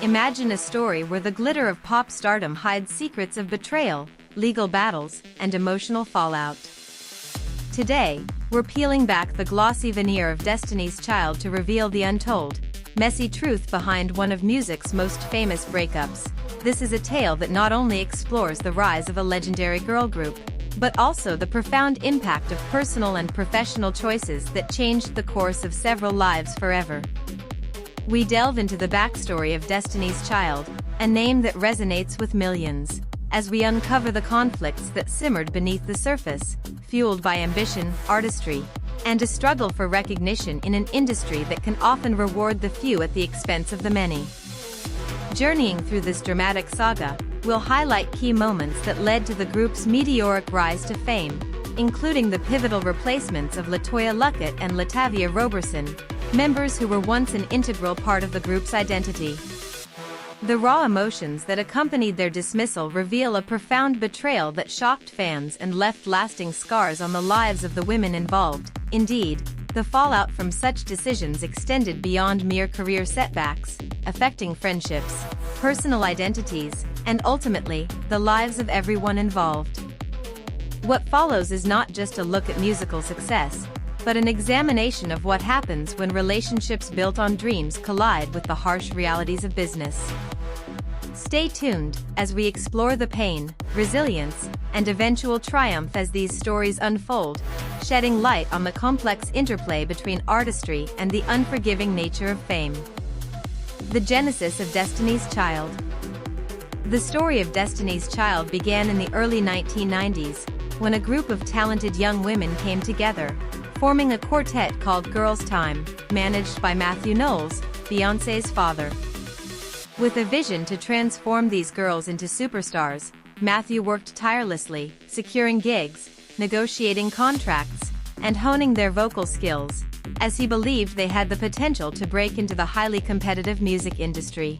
Imagine a story where the glitter of pop stardom hides secrets of betrayal, legal battles, and emotional fallout. Today, we're peeling back the glossy veneer of Destiny's Child to reveal the untold, messy truth behind one of music's most famous breakups. This is a tale that not only explores the rise of a legendary girl group, but also the profound impact of personal and professional choices that changed the course of several lives forever. We delve into the backstory of Destiny's Child, a name that resonates with millions, as we uncover the conflicts that simmered beneath the surface, fueled by ambition, artistry, and a struggle for recognition in an industry that can often reward the few at the expense of the many. Journeying through this dramatic saga, we'll highlight key moments that led to the group's meteoric rise to fame, including the pivotal replacements of Latoya Luckett and Latavia Roberson, members who were once an integral part of the group's identity. The raw emotions that accompanied their dismissal reveal a profound betrayal that shocked fans and left lasting scars on the lives of the women involved. Indeed, the fallout from such decisions extended beyond mere career setbacks, affecting friendships, personal identities, and ultimately, the lives of everyone involved. What follows is not just a look at musical success, but an examination of what happens when relationships built on dreams collide with the harsh realities of business. Stay tuned as we explore the pain, resilience, and eventual triumph as these stories unfold, shedding light on the complex interplay between artistry and the unforgiving nature of fame. The genesis of Destiny's Child. The story of Destiny's Child began in the early 1990s, when a group of talented young women came together, forming a quartet called Girls' Time, managed by Matthew Knowles, Beyoncé's father. With a vision to transform these girls into superstars, Matthew worked tirelessly, securing gigs, negotiating contracts, and honing their vocal skills, as he believed they had the potential to break into the highly competitive music industry.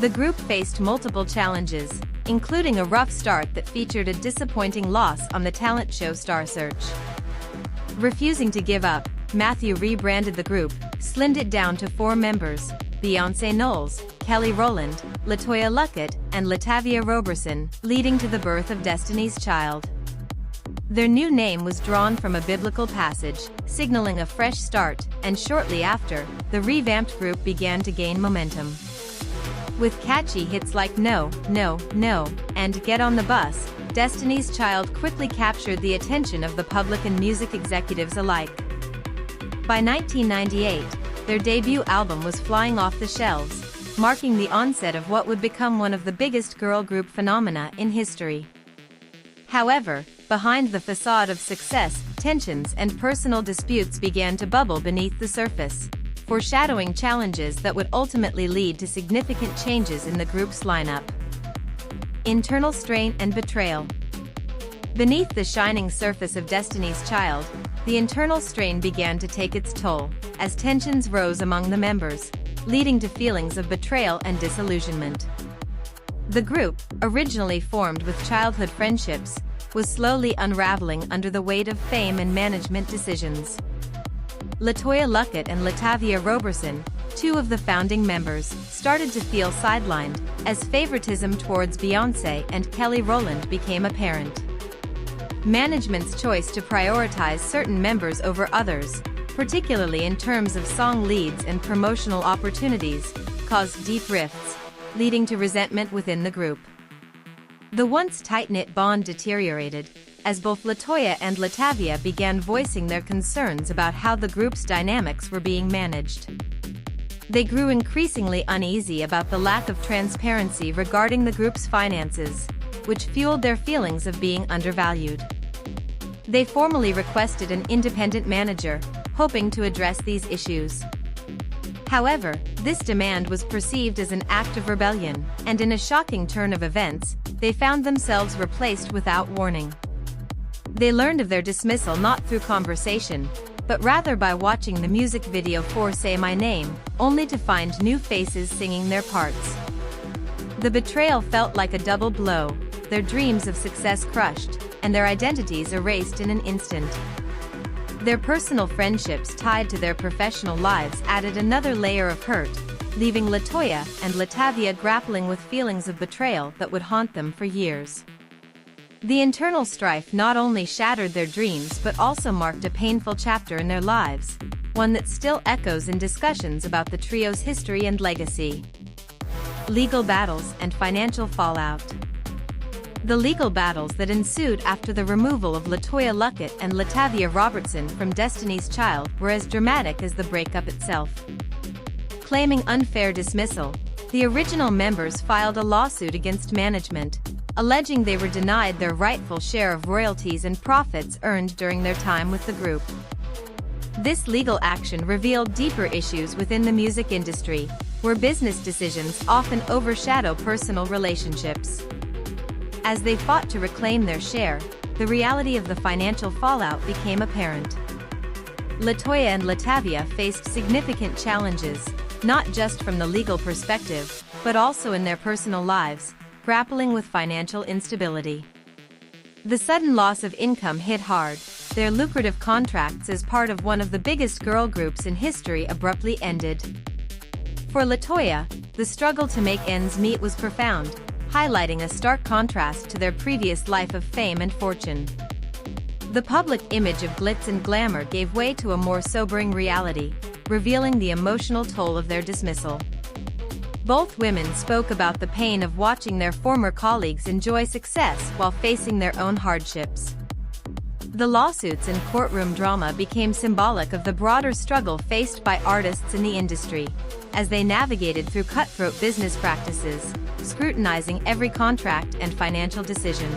The group faced multiple challenges, including a rough start that featured a disappointing loss on the talent show Star Search. Refusing to give up, Matthew rebranded the group, slimmed it down to 4 members: Beyoncé Knowles, Kelly Rowland, Latoya Luckett, and Latavia Roberson, leading to the birth of Destiny's Child. Their new name was drawn from a biblical passage, signaling a fresh start, and shortly after, the revamped group began to gain momentum. With catchy hits like No, No, No, and Get on the Bus, Destiny's Child quickly captured the attention of the public and music executives alike. By 1998, their debut album was flying off the shelves, marking the onset of what would become one of the biggest girl group phenomena in history. However, behind the facade of success, tensions and personal disputes began to bubble beneath the surface, foreshadowing challenges that would ultimately lead to significant changes in the group's lineup. Internal strain and betrayal. Beneath the shining surface of Destiny's Child, the internal strain began to take its toll, as tensions rose among the members, leading to feelings of betrayal and disillusionment. The group, originally formed with childhood friendships, was slowly unraveling under the weight of fame and management decisions. Latoya Luckett and Latavia Roberson, 2 of the founding members, started to feel sidelined, as favoritism towards Beyoncé and Kelly Rowland became apparent. Management's choice to prioritize certain members over others, particularly in terms of song leads and promotional opportunities, caused deep rifts, leading to resentment within the group. The once tight-knit bond deteriorated, as both Latoya and Latavia began voicing their concerns about how the group's dynamics were being managed. They grew increasingly uneasy about the lack of transparency regarding the group's finances, which fueled their feelings of being undervalued. They formally requested an independent manager, hoping to address these issues. However, this demand was perceived as an act of rebellion, and in a shocking turn of events, they found themselves replaced without warning. They learned of their dismissal not through conversation, but rather by watching the music video for Say My Name, only to find new faces singing their parts. The betrayal felt like a double blow, their dreams of success crushed, and their identities erased in an instant. Their personal friendships tied to their professional lives added another layer of hurt, leaving Latoya and Latavia grappling with feelings of betrayal that would haunt them for years. The internal strife not only shattered their dreams but also marked a painful chapter in their lives, one that still echoes in discussions about the trio's history and legacy. Legal battles and financial fallout. The legal battles that ensued after the removal of Latoya Luckett and Latavia Roberson from Destiny's Child were as dramatic as the breakup itself. Claiming unfair dismissal, the original members filed a lawsuit against management, alleging they were denied their rightful share of royalties and profits earned during their time with the group. This legal action revealed deeper issues within the music industry, where business decisions often overshadow personal relationships. As they fought to reclaim their share, the reality of the financial fallout became apparent. Latoya and Latavia faced significant challenges, not just from the legal perspective, but also in their personal lives, grappling with financial instability. The sudden loss of income hit hard. Their lucrative contracts as part of one of the biggest girl groups in history abruptly ended. For Latoya, the struggle to make ends meet was profound, highlighting a stark contrast to their previous life of fame and fortune. The public image of glitz and glamour gave way to a more sobering reality, revealing the emotional toll of their dismissal. Both women spoke about the pain of watching their former colleagues enjoy success while facing their own hardships. The lawsuits and courtroom drama became symbolic of the broader struggle faced by artists in the industry, as they navigated through cutthroat business practices, scrutinizing every contract and financial decision.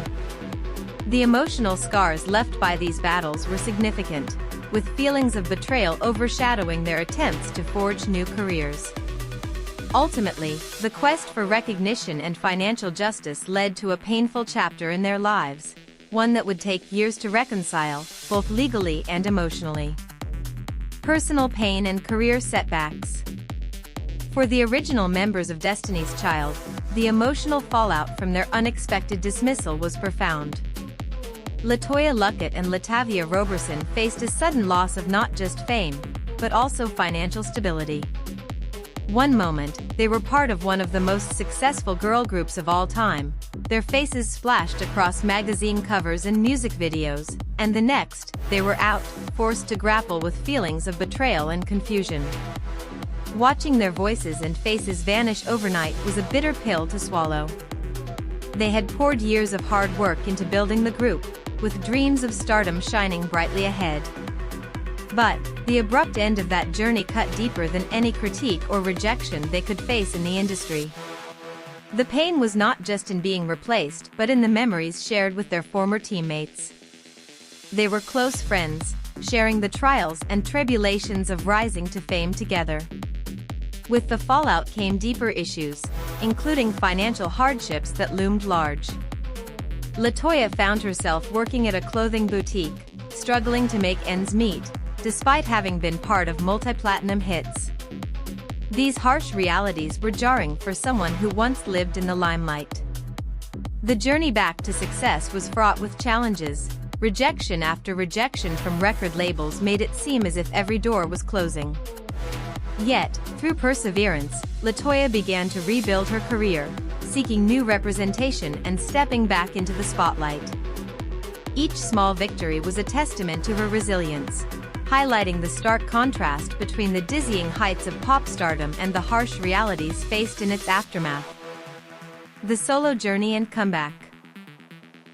The emotional scars left by these battles were significant, with feelings of betrayal overshadowing their attempts to forge new careers. Ultimately, the quest for recognition and financial justice led to a painful chapter in their lives, one that would take years to reconcile, both legally and emotionally. Personal pain and career setbacks. For the original members of Destiny's Child, the emotional fallout from their unexpected dismissal was profound. Latoya Luckett and Latavia Roberson faced a sudden loss of not just fame, but also financial stability. One moment, they were part of one of the most successful girl groups of all time, their faces splashed across magazine covers and music videos, and the next, they were out, forced to grapple with feelings of betrayal and confusion. Watching their voices and faces vanish overnight was a bitter pill to swallow. They had poured years of hard work into building the group, with dreams of stardom shining brightly ahead. But the abrupt end of that journey cut deeper than any critique or rejection they could face in the industry. The pain was not just in being replaced, but in the memories shared with their former teammates. They were close friends, sharing the trials and tribulations of rising to fame together. With the fallout came deeper issues, including financial hardships that loomed large. Latoya found herself working at a clothing boutique, struggling to make ends meet, despite having been part of multi-platinum hits. These harsh realities were jarring for someone who once lived in the limelight. The journey back to success was fraught with challenges. Rejection after rejection from record labels made it seem as if every door was closing. Yet, through perseverance, Latoya began to rebuild her career, seeking new representation and stepping back into the spotlight. Each small victory was a testament to her resilience, highlighting the stark contrast between the dizzying heights of pop stardom and the harsh realities faced in its aftermath. The solo journey and comeback.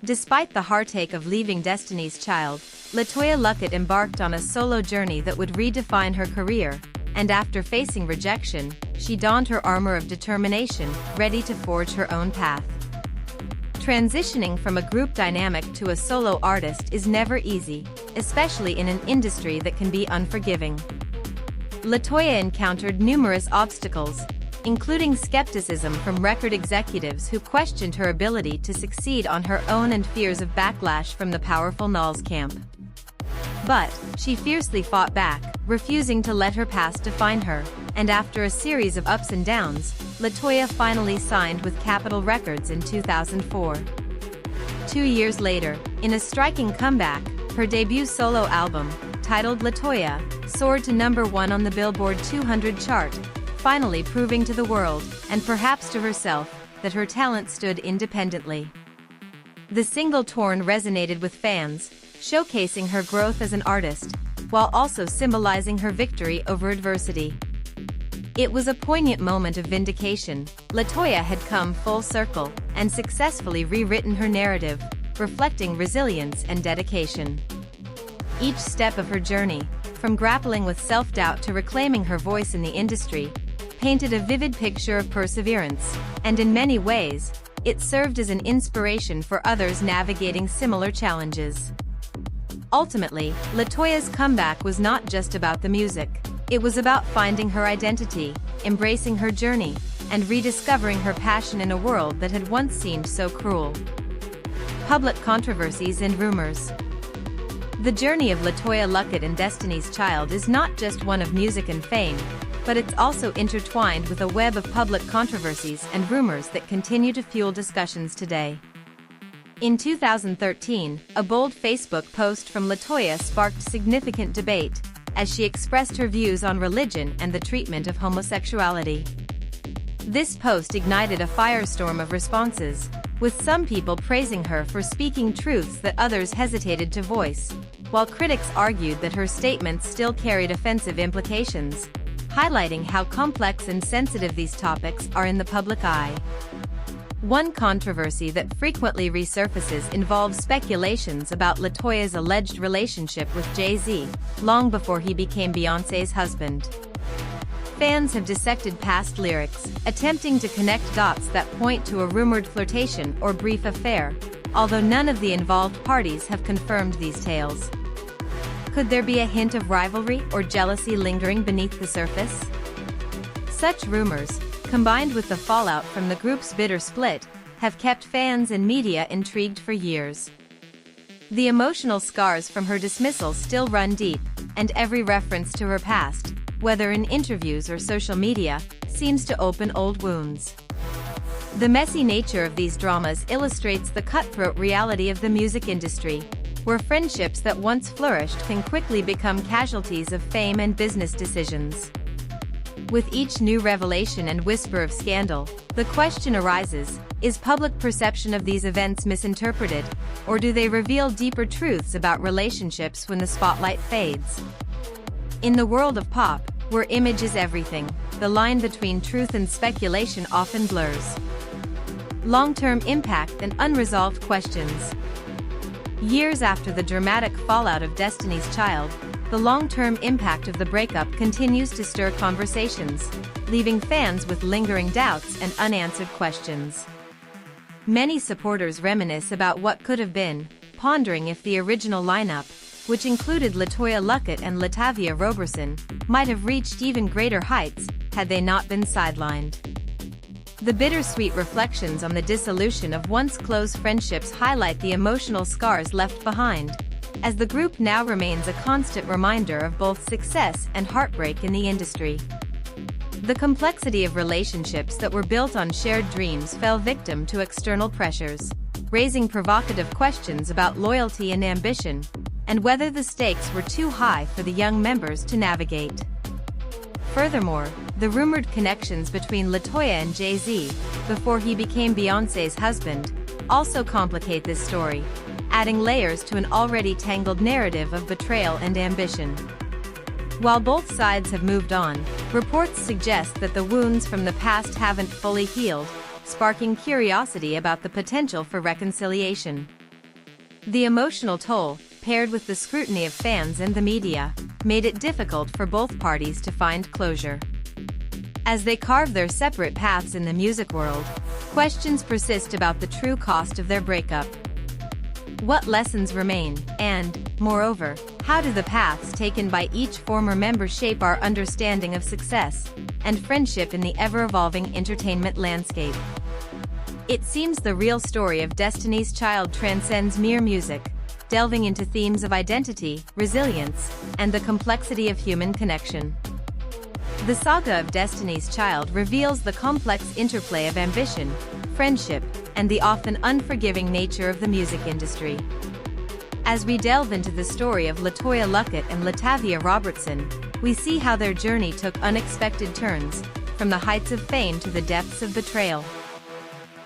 Despite the heartache of leaving Destiny's Child, Latoya Luckett embarked on a solo journey that would redefine her career, and after facing rejection, she donned her armor of determination, ready to forge her own path. Transitioning from a group dynamic to a solo artist is never easy, especially in an industry that can be unforgiving. Latoya encountered numerous obstacles, including skepticism from record executives who questioned her ability to succeed on her own and fears of backlash from the powerful Knowles camp. But she fiercely fought back, refusing to let her past define her, and after a series of ups and downs, Latoya finally signed with Capitol Records in 2004. 2 years later, in a striking comeback, her debut solo album, titled Latoya, soared to #1 on the Billboard 200 chart, finally proving to the world, and perhaps to herself, that her talent stood independently. The single Torn resonated with fans, showcasing her growth as an artist, while also symbolizing her victory over adversity. It was a poignant moment of vindication. LeToya had come full circle and successfully rewritten her narrative, reflecting resilience and dedication. Each step of her journey, from grappling with self-doubt to reclaiming her voice in the industry, painted a vivid picture of perseverance, and in many ways, it served as an inspiration for others navigating similar challenges. Ultimately, LeToya's comeback was not just about the music. It was about finding her identity, embracing her journey, and rediscovering her passion in a world that had once seemed so cruel. Public controversies and rumors. The journey of LeToya Luckett and Destiny's Child is not just one of music and fame, but it's also intertwined with a web of public controversies and rumors that continue to fuel discussions today. In 2013, a bold Facebook post from LaToya sparked significant debate, as she expressed her views on religion and the treatment of homosexuality. This post ignited a firestorm of responses, with some people praising her for speaking truths that others hesitated to voice, while critics argued that her statements still carried offensive implications, highlighting how complex and sensitive these topics are in the public eye. One controversy that frequently resurfaces involves speculations about LaToya's alleged relationship with Jay-Z, long before he became Beyoncé's husband. Fans have dissected past lyrics, attempting to connect dots that point to a rumored flirtation or brief affair, although none of the involved parties have confirmed these tales. Could there be a hint of rivalry or jealousy lingering beneath the surface? Such rumors, combined with the fallout from the group's bitter split, have kept fans and media intrigued for years. The emotional scars from her dismissal still run deep, and every reference to her past, whether in interviews or social media, seems to open old wounds. The messy nature of these dramas illustrates the cutthroat reality of the music industry, where friendships that once flourished can quickly become casualties of fame and business decisions. With each new revelation and whisper of scandal, the question arises, is public perception of these events misinterpreted, or do they reveal deeper truths about relationships when the spotlight fades? In the world of pop, where image is everything, the line between truth and speculation often blurs. Long-term impact and unresolved questions. Years after the dramatic fallout of Destiny's Child, the long-term impact of the breakup continues to stir conversations, leaving fans with lingering doubts and unanswered questions. Many supporters reminisce about what could have been, pondering if the original lineup, which included LeToya Luckett and Latavia Roberson, might have reached even greater heights had they not been sidelined. The bittersweet reflections on the dissolution of once close friendships highlight the emotional scars left behind, as the group now remains a constant reminder of both success and heartbreak in the industry. The complexity of relationships that were built on shared dreams fell victim to external pressures, raising provocative questions about loyalty and ambition, and whether the stakes were too high for the young members to navigate. Furthermore, the rumored connections between LeToya and Jay-Z, before he became Beyoncé's husband, also complicate this story, adding layers to an already tangled narrative of betrayal and ambition. While both sides have moved on, reports suggest that the wounds from the past haven't fully healed, sparking curiosity about the potential for reconciliation. The emotional toll, paired with the scrutiny of fans and the media, made it difficult for both parties to find closure. As they carve their separate paths in the music world, questions persist about the true cost of their breakup. What lessons remain, and, moreover, how do the paths taken by each former member shape our understanding of success and friendship in the ever-evolving entertainment landscape? It seems the real story of Destiny's Child transcends mere music, delving into themes of identity, resilience, and the complexity of human connection. The saga of Destiny's Child reveals the complex interplay of ambition, friendship, and the often unforgiving nature of the music industry. As we delve into the story of LeToya Luckett and Latavia Roberson, we see how their journey took unexpected turns, from the heights of fame to the depths of betrayal.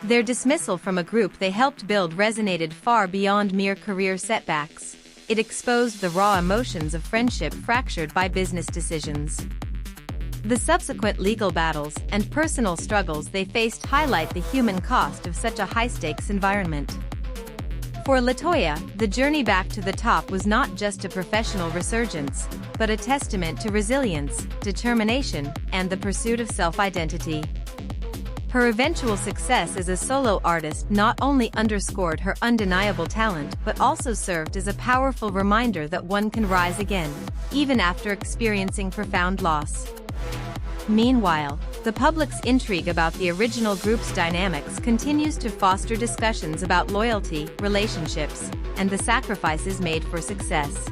Their dismissal from a group they helped build resonated far beyond mere career setbacks. It exposed the raw emotions of friendship fractured by business decisions. The subsequent legal battles and personal struggles they faced highlight the human cost of such a high-stakes environment. For LeToya, the journey back to the top was not just a professional resurgence, but a testament to resilience, determination, and the pursuit of self-identity. Her eventual success as a solo artist not only underscored her undeniable talent but also served as a powerful reminder that one can rise again, even after experiencing profound loss. Meanwhile, the public's intrigue about the original group's dynamics continues to foster discussions about loyalty, relationships, and the sacrifices made for success.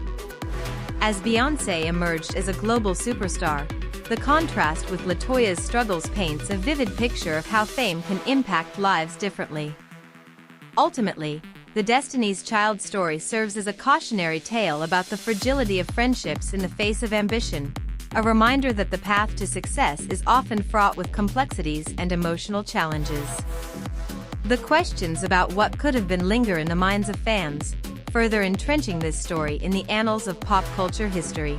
As Beyoncé emerged as a global superstar, the contrast with LaToya's struggles paints a vivid picture of how fame can impact lives differently. Ultimately, the Destiny's Child story serves as a cautionary tale about the fragility of friendships in the face of ambition, a reminder that the path to success is often fraught with complexities and emotional challenges. The questions about what could have been linger in the minds of fans, further entrenching this story in the annals of pop culture history.